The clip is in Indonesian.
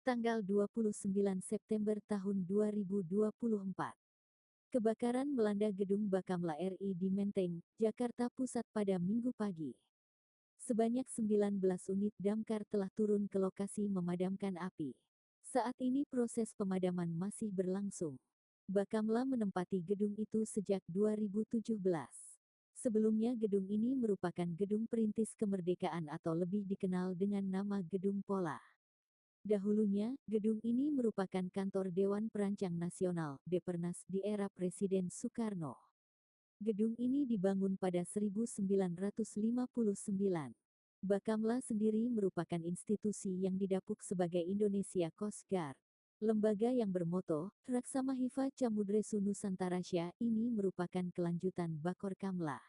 tanggal 29 September tahun 2024. Kebakaran melanda gedung Bakamla RI di Menteng, Jakarta Pusat pada Minggu pagi. Sebanyak 19 unit damkar telah turun ke lokasi memadamkan api. Saat ini proses pemadaman masih berlangsung. Bakamla menempati gedung itu sejak 2017. Sebelumnya gedung ini merupakan gedung perintis kemerdekaan atau lebih dikenal dengan nama Gedung Pola. Dahulunya, gedung ini merupakan kantor Dewan Perancang Nasional, Depernas di era Presiden Soekarno. Gedung ini dibangun pada 1959. Bakamla sendiri merupakan institusi yang didapuk sebagai Indonesia Coast Guard. Lembaga yang bermoto, Raksamahiva Camudresu Nusantarasya ini merupakan kelanjutan Bakor Kamla.